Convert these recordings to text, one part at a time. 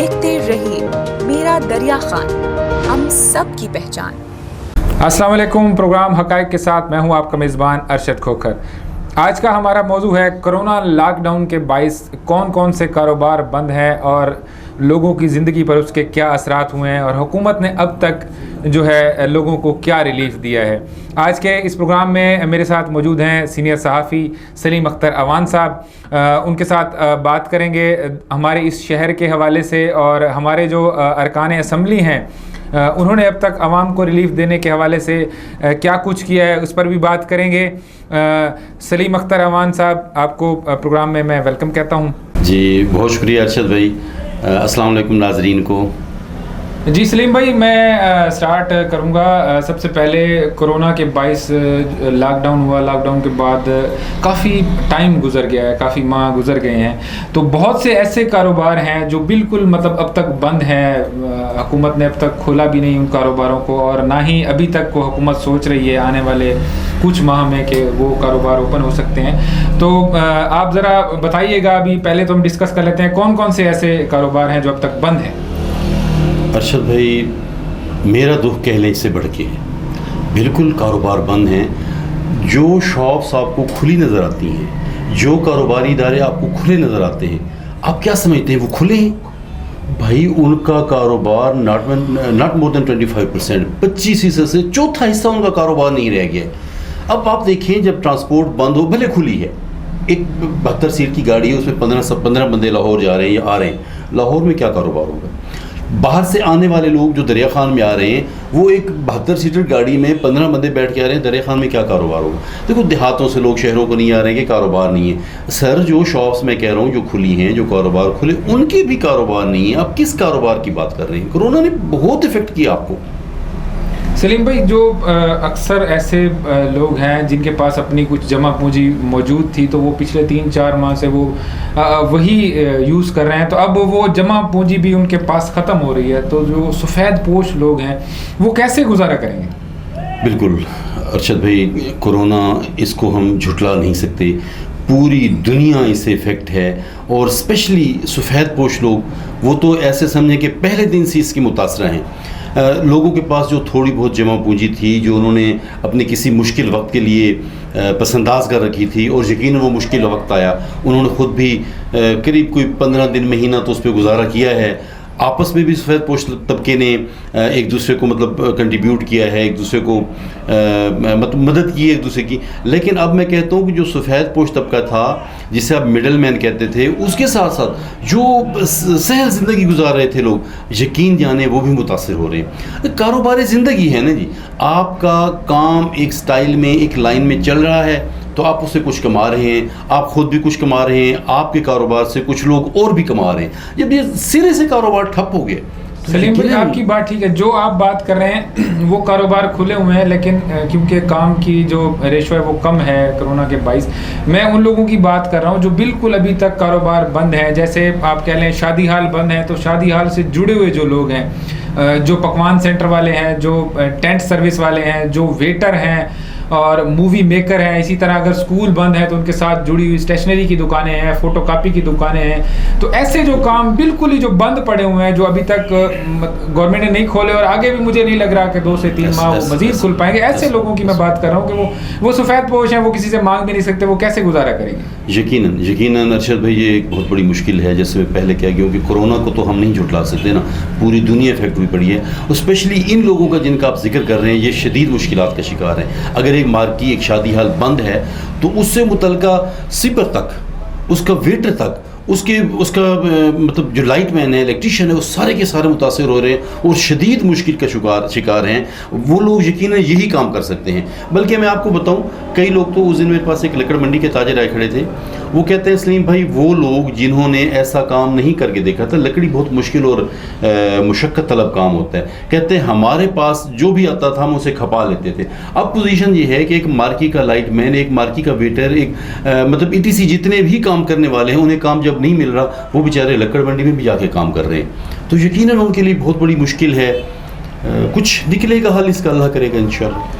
دیکھتے رہیے میرا دریا خان، ہم سب کی پہچان۔ السلام علیکم، پروگرام حقائق کے ساتھ میں ہوں آپ کا میزبان ارشد کھوکھر۔ آج کا ہمارا موضوع ہے کرونا لاک ڈاؤن کے باعث کون کون سے کاروبار بند ہیں اور لوگوں کی زندگی پر اس کے کیا اثرات ہوئے ہیں، اور حکومت نے اب تک جو ہے لوگوں کو کیا ریلیف دیا ہے۔ آج کے اس پروگرام میں میرے ساتھ موجود ہیں سینئر صحافی سلیم اختر اوان صاحب۔ ان کے ساتھ بات کریں گے ہمارے اس شہر کے حوالے سے، اور ہمارے جو ارکان اسمبلی ہیں انہوں نے اب تک عوام کو ریلیف دینے کے حوالے سے کیا کچھ کیا ہے، اس پر بھی بات کریں گے۔ سلیم اختر اوان صاحب، آپ کو پروگرام میں ویلکم کہتا ہوں۔ جی بہت شکریہ ارشد بھائی۔ السلام علیکم ناظرین کو۔ جی سلیم بھائی، میں سٹارٹ کروں گا سب سے پہلے کرونا کے باعث لاک ڈاؤن ہوا، لاک ڈاؤن کے بعد کافی ٹائم گزر گیا ہے، کافی ماہ گزر گئے ہیں، تو بہت سے ایسے کاروبار ہیں جو بالکل اب تک بند ہیں، حکومت نے اب تک کھولا بھی نہیں ان کاروباروں کو، اور نہ ہی ابھی تک کو حکومت سوچ رہی ہے آنے والے کچھ ماہ میں کہ وہ کاروبار اوپن ہو سکتے ہیں۔ تو آپ ذرا بتائیے گا، ابھی پہلے تو ہم ڈسکس کر لیتے ہیں کون کون سے ایسے کاروبار ہیں جو اب تک بند ہیں۔ ارشد بھائی، میرا دکھ کہنے سے بڑھ کے بالکل کاروبار بند ہیں۔ جو شاپس آپ کو کھلی نظر آتی ہیں، جو کاروباری ادارے آپ کو کھلے نظر آتے ہیں، آپ کیا سمجھتے ہیں وہ کھلے ہیں؟ بھائی ان کا کاروبار ناٹ مور دین 25%، 25% سے چوتھا حصہ ان کا کاروبار نہیں رہ گیا۔ اب آپ دیکھیں، جب ٹرانسپورٹ بند ہو، بھلے کھلی ہے، ایک 72 سیٹ کی گاڑی ہے، اس میں 15 بندے لاہور جا رہے ہیں یا آ رہے ہیں، لاہور میں کیا کاروبار ہوگا؟ باہر سے آنے والے لوگ جو دریا خان میں آ رہے ہیں، وہ ایک 72 سیٹر گاڑی میں 15 بندے بیٹھ کے آ رہے ہیں، دریا خان میں کیا کاروبار ہوگا؟ دیکھو، دیہاتوں سے لوگ شہروں کو نہیں آ رہے ہیں کہ کاروبار نہیں ہے۔ سر، جو شاپس میں کہہ رہا ہوں جو کھلی ہیں، جو کاروبار کھلے، ان کے بھی کاروبار نہیں ہے۔ آپ کس کاروبار کی بات کر رہے ہیں؟ کورونا نے بہت افیکٹ کیا آپ کو۔ سلیم بھائی، جو اکثر ایسے لوگ ہیں جن کے پاس اپنی کچھ جمع پونجی موجود تھی، تو وہ پچھلے 3-4 ماہ سے وہ وہی یوز کر رہے ہیں، تو اب وہ جمع پونجی بھی ان کے پاس ختم ہو رہی ہے، تو جو سفید پوش لوگ ہیں وہ کیسے گزارا کریں گے؟ بالکل ارشد بھائی، کورونا اس کو ہم جھٹلا نہیں سکتے، پوری دنیا اس سے افیکٹ ہے، اور اسپیشلی سفید پوش لوگ، وہ تو ایسے سمجھیں کہ پہلے دن سے اس کی متاثرہ ہیں۔ لوگوں کے پاس جو تھوڑی بہت جمع پونجی تھی، جو انہوں نے اپنے کسی مشکل وقت کے لیے پسنداز کر رکھی تھی، اور یقیناً وہ مشکل وقت آیا، انہوں نے خود بھی قریب کوئی 15 دن مہینہ تو اس پہ گزارا کیا ہے۔ آپس میں بھی سفید پوش طبقے نے ایک دوسرے کو کنٹریبیوٹ کیا ہے، ایک دوسرے کو مدد کی ایک دوسرے کی۔ لیکن اب میں کہتا ہوں کہ جو سفید پوش طبقہ تھا، جسے آپ مڈل مین کہتے تھے، اس کے ساتھ ساتھ جو سہل زندگی گزار رہے تھے لوگ، یقین جانے وہ بھی متاثر ہو رہے ہیں۔ کاروبار زندگی ہے نا جی، آپ کا کام ایک سٹائل میں، ایک لائن میں چل رہا ہے، تو آپ اس سے کچھ کما رہے ہیں، آپ خود بھی کچھ کما رہے ہیں، آپ کے کاروبار سے کچھ لوگ اور بھی کما رہے ہیں۔ جب یہ سرے سے کاروبار ٹھپ ہو گئے۔ سلیم بھائی، آپ کی بات ٹھیک ہے، جو آپ بات کر رہے ہیں وہ کاروبار کھلے ہوئے ہیں، لیکن کیونکہ کام کی جو ریشو ہے وہ کم ہے کرونا کے باعث، میں ان لوگوں کی بات کر رہا ہوں جو بالکل ابھی تک کاروبار بند ہے۔ جیسے آپ کہہ لیں شادی ہال بند ہیں، تو شادی ہال سے جڑے ہوئے جو لوگ ہیں، جو پکوان سینٹر والے ہیں، جو ٹینٹ سروس والے ہیں، جو ویٹر ہیں اور مووی میکر ہیں، اسی طرح اگر اسکول بند ہے تو ان کے ساتھ جڑی ہوئی اسٹیشنری کی دکانیں ہیں، فوٹو کاپی کی دکانیں ہیں، تو ایسے جو کام بالکل ہی جو بند پڑے ہوئے ہیں، جو ابھی تک گورنمنٹ نے نہیں کھولے، اور آگے بھی مجھے نہیں لگ رہا کہ 2 سے 3 ماہ وہ مزید کھل پائیں گے، ایسے لوگوں کی میں بات کر رہا ہوں کہ وہ سفید پوش ہیں، وہ کسی سے مانگ بھی نہیں سکتے، وہ کیسے گزارا کریں گے؟ یقیناً ارشد بھائی، یہ ایک بہت بڑی مشکل ہے۔ جیسے میں پہلے کہہ گیا کہ کورونا کو تو ہم نہیں جھٹلا سکتے نا، پوری دنیا افیکٹ ہوئی پڑی ہے، اسپیشلی ان لوگوں کا جن کا آپ ذکر کر رہے ہیں، یہ شدید مشکلات کا شکار ہیں۔ اگر ایک مارکی، ایک شادی حال بند ہے، تو اس سے متعلقہ سپر تک، اس کا ویٹر تک، اس کا مطلب جو لائٹ مین ہے، الیکٹریشین ہے، وہ سارے کے سارے متاثر ہو رہے ہیں اور شدید مشکل کا شکار ہیں۔ وہ لوگ یقیناً یہی کام کر سکتے ہیں۔ بلکہ میں آپ کو بتاؤں، کئی لوگ تو اس دن میرے پاس ایک لکڑ منڈی کے تاجر آئے کھڑے تھے، وہ کہتے ہیں سلیم بھائی، وہ لوگ جنہوں نے ایسا کام نہیں کر کے دیکھا تھا، لکڑی بہت مشکل اور مشقت طلب کام ہوتا ہے، کہتے ہیں ہمارے پاس جو بھی آتا تھا ہم اسے کھپا لیتے تھے۔ اب پوزیشن یہ ہے کہ ایک مارکی کا لائٹ مین، ایک مارکی کا ویٹر، ایک مطلب ETC جتنے بھی کام کرنے والے ہیں، انہیں کام جب نہیں مل رہا، وہ بیچارے لکڑ منڈی میں بھی جا کے کام کر رہے ہیں، تو یقیناً ان کے لیے بہت بڑی مشکل ہے۔ کچھ نکلے گا حل اس کا، اللہ کرے گا انشاءاللہ۔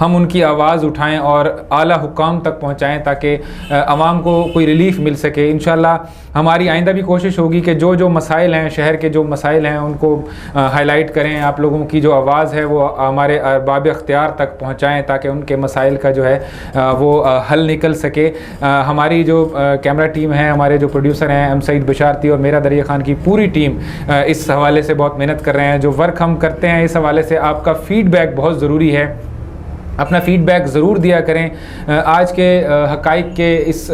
ہم ان کی آواز اٹھائیں اور اعلیٰ حکام تک پہنچائیں تاکہ عوام کو کوئی ریلیف مل سکے. انشاءاللہ ہماری آئندہ بھی کوشش ہوگی کہ جو مسائل ہیں, شہر کے جو مسائل ہیں ان کو ہائی لائٹ کریں, آپ لوگوں کی جو آواز ہے وہ ہمارے ارباب اختیار تک پہنچائیں تاکہ ان کے مسائل کا جو ہے وہ حل نکل سکے. ہماری جو کیمرہ ٹیم ہے, ہمارے جو پروڈیوسر ہیں ایم سعید بشارتی اور میرا دریا خان کی پوری ٹیم اس حوالے سے بہت محنت کر رہے ہیں. جو ورک ہم کرتے ہیں اس حوالے سے آپ کا فیڈ بیک بہت ضروری ہے, اپنا فیڈ بیک ضرور دیا کریں. آج کے حقائق کے اس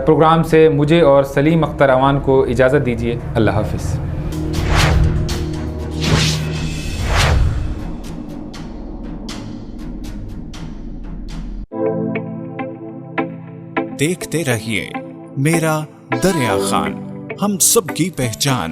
پروگرام سے مجھے اور سلیم اختر اوان کو اجازت دیجیے. اللہ حافظ. دیکھتے رہیے میرا دریا خان, ہم سب کی پہچان.